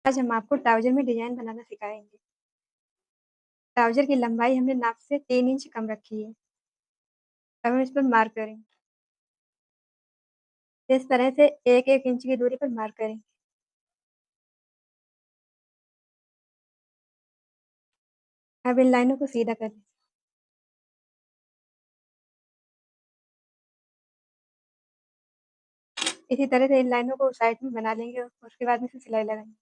आज हम आपको ट्राउज़र में डिज़ाइन बनाना सिखाएँगे। ट्राउज़र की लंबाई हमने नाप से 3 इंच कम रखी है। अब हम इस पर मार्क करेंगे। इस तरह से 1-1 इंच की दूरी पर मार्क करें। अब इन लाइनों को सीधा करें। इसी तरह से इन लाइनों को साइड में बना लेंगे और उसके बाद में इसमें सिलाई लगाएँगे।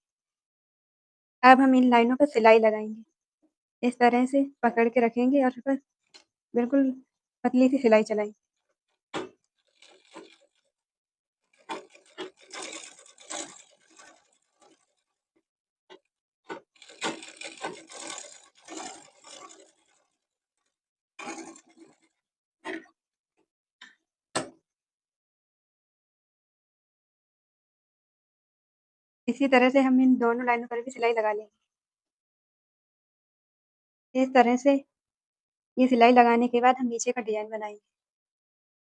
अब हम इन लाइनों पर सिलाई लगाएँगे। इस तरह से पकड़ के रखेंगे और उस पर बिल्कुल पतली-सी सिलाई चलाएँगे। इसी तरह से हम इन दोनों लाइनों पर भी सिलाई लगा लेंगे। इस तरह से ये सिलाई लगाने के बाद हम नीचे का डिज़ाइन बनाएँगे।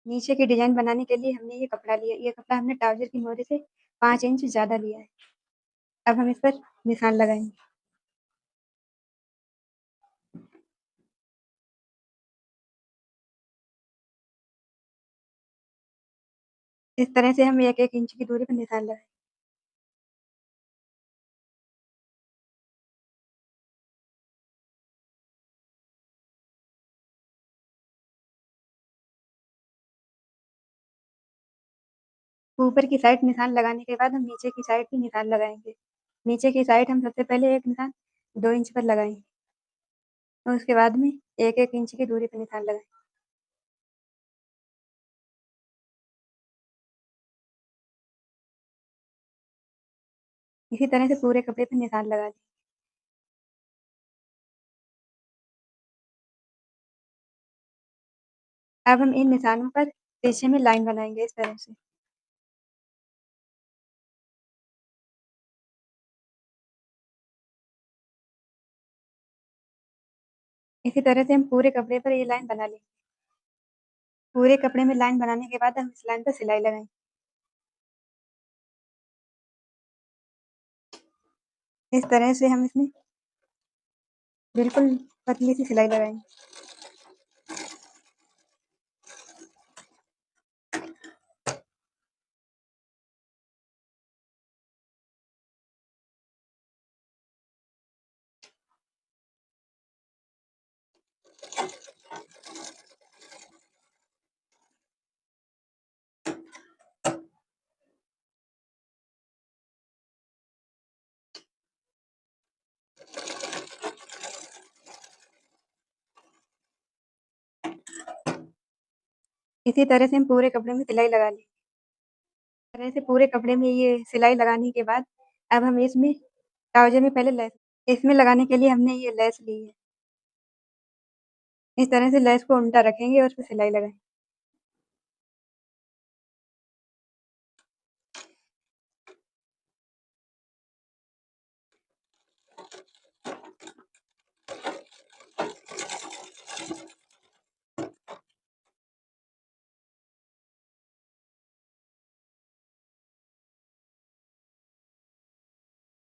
नीचे की डिज़ाइन बनाने के लिए हमने ये कपड़ा लिया। ये कपड़ा हमने ट्राउज़र की मोरी से 5 इंच ज़्यादा लिया है। अब हम इस पर निशान लगाएँगे। इस तरह से हम 1-1 इंच की दूरी पर निशान लगाएँ। ऊपर की साइड निशान लगाने के बाद हम नीचे की साइड भी निशान लगाएँगे। नीचे की साइड हम सबसे पहले एक निशान 2 इंच पर लगाएँगे और उसके बाद में 1-1 इंच की दूरी पर निशान लगाएँ। इसी तरह से पूरे कपड़े पे निशान लगा दें। अब हम इन निशानों पर तिरछे में लाइन बनाएँगे इस तरह से। इसी तरह से हम पूरे कपड़े पर ये लाइन बना लेंगे। पूरे कपड़े में लाइन बनाने के बाद हम इस लाइन पर सिलाई लगाएँ। इस तरह से हम इसमें बिल्कुल पतली सी सिलाई लगाएँगे। इसी तरह से हम पूरे कपड़े में सिलाई लगा लें। तरह से पूरे कपड़े में ये सिलाई लगाने के बाद अब हम इसमें ट्राउज़र में पहले लेस इसमें लगाने के लिए हमने ये लेस ली है। इस तरह से लेस को उल्टा रखेंगे और उस पे सिलाई लगाएँ।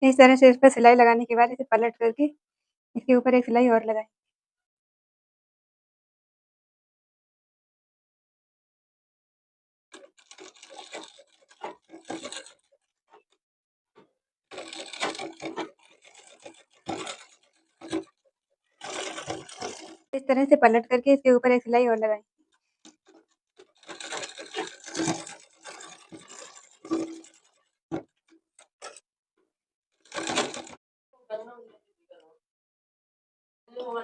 इस तरह से इस पे सिलाई लगाने के बाद इसे पलट करके इसके ऊपर एक सिलाई और लगाएँ। इस तरह से पलट करके इसके ऊपर एक सिलाई और लगाएँ।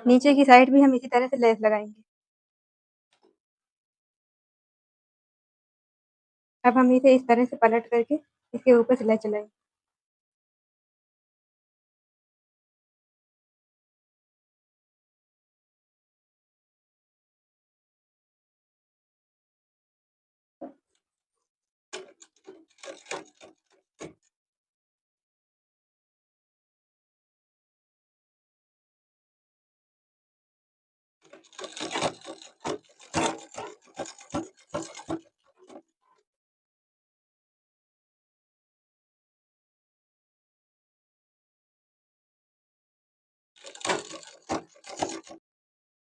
नीचे की साइड भी हम इसी तरह से लेस लगाएँगे। अब हम इसे इस तरह से पलट करके इसके ऊपर सिलाई चलाएँ।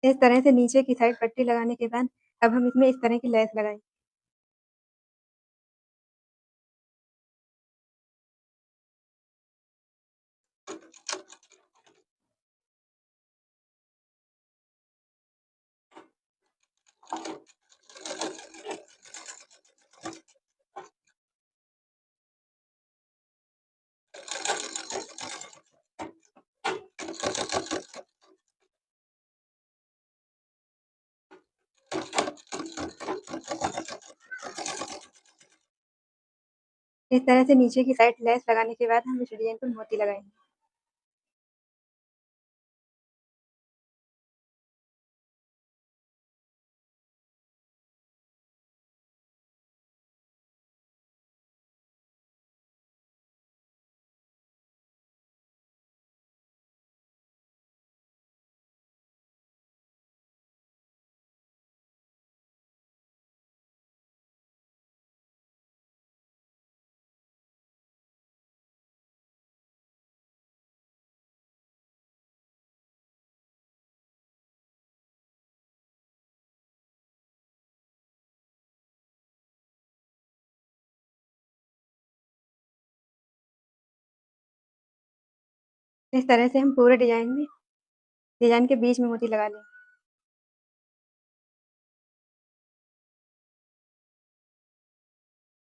इस तरह से नीचे की साइड पट्टी लगाने के बाद अब हम इसमें इस तरह की लेस लगाएँगे। इस तरह से नीचे की साइड लेस लगाने के बाद हम इस डिज़ाइन पर मोती लगाएँगे। इस तरह से हम पूरे डिज़ाइन के बीच में मोती लगा लेंगे।